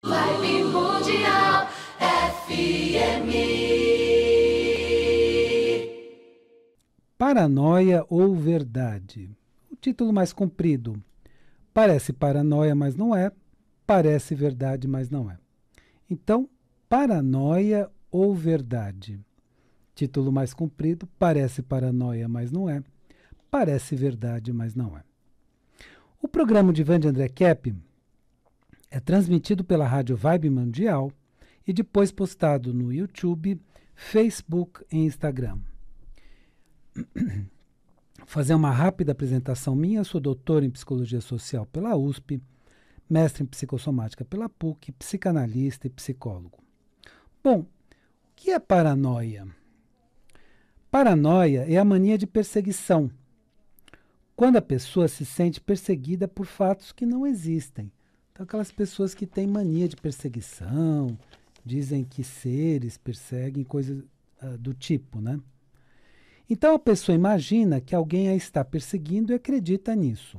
Vibe Mundial FM. Paranoia ou verdade? O título mais comprido. Parece paranoia, mas não é. Parece verdade, mas não é. Então, paranoia ou verdade? Título mais comprido. Parece paranoia, mas não é. Parece verdade, mas não é. O programa de Ivan de André Kepp é transmitido pela Rádio Vibe Mundial e depois postado no YouTube, Facebook e Instagram. Fazer uma rápida apresentação minha. Sou doutor em Psicologia Social pela USP, mestre em Psicossomática pela PUC, psicanalista e psicólogo. Bom, o que é paranoia? Paranoia é a mania de perseguição, quando a pessoa se sente perseguida por fatos que não existem. Então, aquelas pessoas que têm mania de perseguição, dizem que seres perseguem, coisas do tipo, né? Então, a pessoa imagina que alguém a está perseguindo e acredita nisso.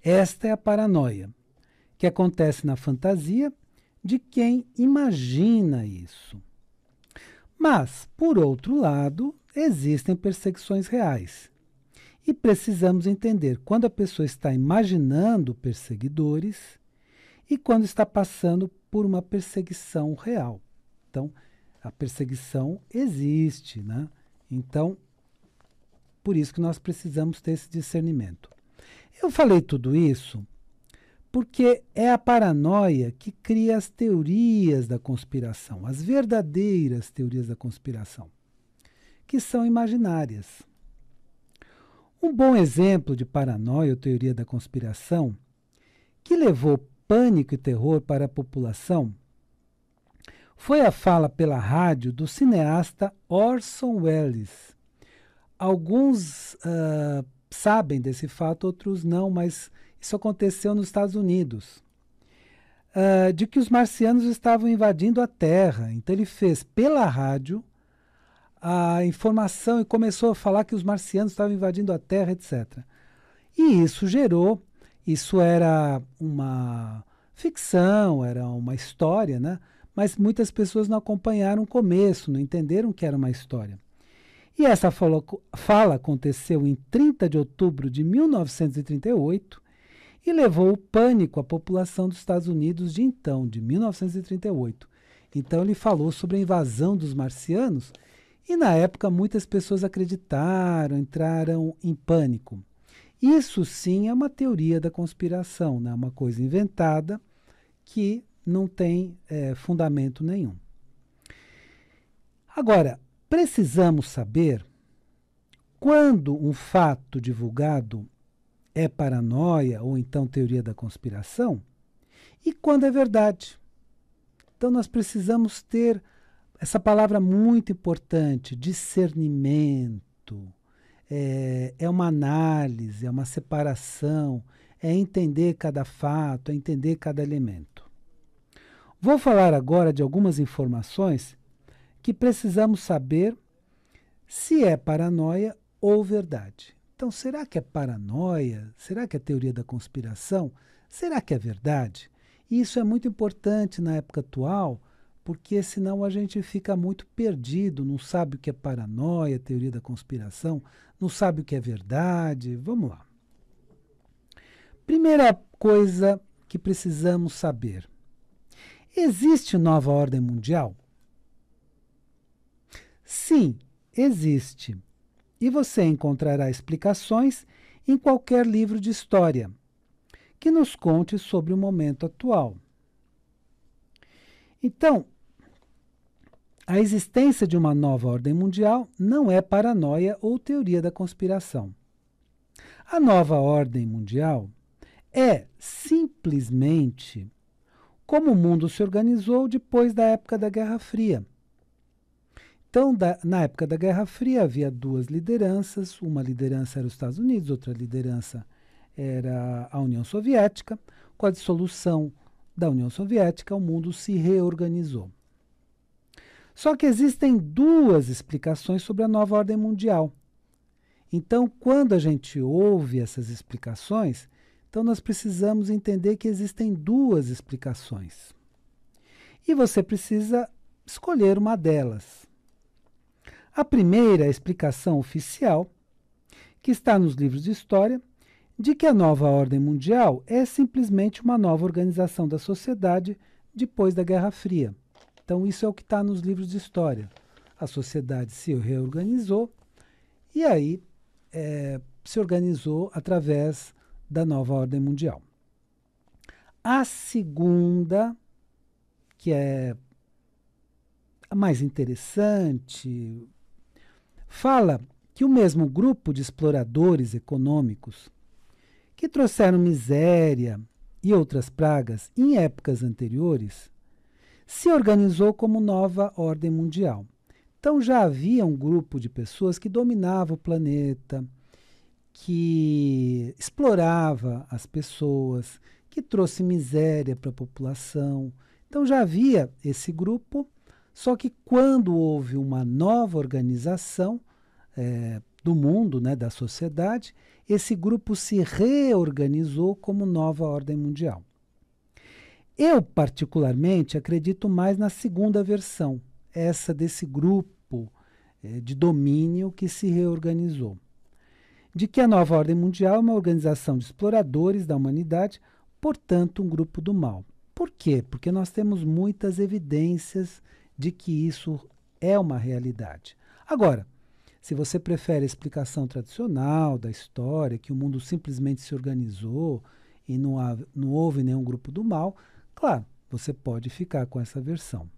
Esta é a paranoia, que acontece na fantasia de quem imagina isso. Mas, por outro lado, existem perseguições reais. E precisamos entender quando a pessoa está imaginando perseguidores e quando está passando por uma perseguição real. Então, a perseguição existe, né? Então, por isso que nós precisamos ter esse discernimento. Eu falei tudo isso porque é a paranoia que cria as teorias da conspiração, as verdadeiras teorias da conspiração, que são imaginárias. Um bom exemplo de paranoia ou teoria da conspiração que levou pânico e terror para a população foi a fala pela rádio do cineasta Orson Welles. Alguns sabem desse fato, outros não, mas isso aconteceu nos Estados Unidos. De que os marcianos estavam invadindo a Terra. Então ele fez pela rádio a informação e começou a falar que os marcianos estavam invadindo a Terra, etc. E isso era uma ficção, era uma história, né? Mas muitas pessoas não acompanharam o começo, não entenderam que era uma história. E essa fala aconteceu em 30 de outubro de 1938 e levou o pânico à população dos Estados Unidos de então, de 1938. Então ele falou sobre a invasão dos marcianos e na época muitas pessoas acreditaram, entraram em pânico. Isso sim é uma teoria da conspiração, né? Uma coisa inventada que não tem fundamento nenhum. Agora, precisamos saber quando um fato divulgado é paranoia ou então teoria da conspiração e quando é verdade. Então nós precisamos ter essa palavra muito importante, discernimento. É uma análise, é uma separação, é entender cada fato, é entender cada elemento. Vou falar agora de algumas informações que precisamos saber se é paranoia ou verdade. Então, será que é paranoia? Será que é teoria da conspiração? Será que é verdade? E isso é muito importante na época atual, porque senão a gente fica muito perdido, não sabe o que é paranoia, teoria da conspiração, não sabe o que é verdade. Vamos lá. Primeira coisa que precisamos saber. Existe nova ordem mundial? Sim, existe. E você encontrará explicações em qualquer livro de história que nos conte sobre o momento atual. Então, a existência de uma nova ordem mundial não é paranoia ou teoria da conspiração. A nova ordem mundial é simplesmente como o mundo se organizou depois da época da Guerra Fria. Então, na época da Guerra Fria, havia duas lideranças. Uma liderança era os Estados Unidos, outra liderança era a União Soviética. Com a dissolução da União Soviética, o mundo se reorganizou. Só que existem duas explicações sobre a nova ordem mundial. Então, quando a gente ouve essas explicações, Então nós precisamos entender que existem duas explicações. E você precisa escolher uma delas. A primeira é a explicação oficial, que está nos livros de história, de que a nova ordem mundial é simplesmente uma nova organização da sociedade depois da Guerra Fria. Então isso é o que está nos livros de história. A sociedade se reorganizou e aí se organizou através da nova ordem mundial. A segunda, que é a mais interessante, fala que o mesmo grupo de exploradores econômicos que trouxeram miséria e outras pragas em épocas anteriores se organizou como nova ordem mundial. Então já havia um grupo de pessoas que dominava o planeta, que explorava as pessoas, que trouxe miséria para a população. Então já havia esse grupo, só que quando houve uma nova organização do mundo, né, da sociedade, esse grupo se reorganizou como nova ordem mundial. Eu, particularmente, acredito mais na segunda versão, essa desse grupo de domínio que se reorganizou. De que a nova ordem mundial é uma organização de exploradores da humanidade, portanto, um grupo do mal. Por quê? Porque nós temos muitas evidências de que isso é uma realidade. Agora, se você prefere a explicação tradicional da história, que o mundo simplesmente se organizou e não houve nenhum grupo do mal, claro, você pode ficar com essa versão.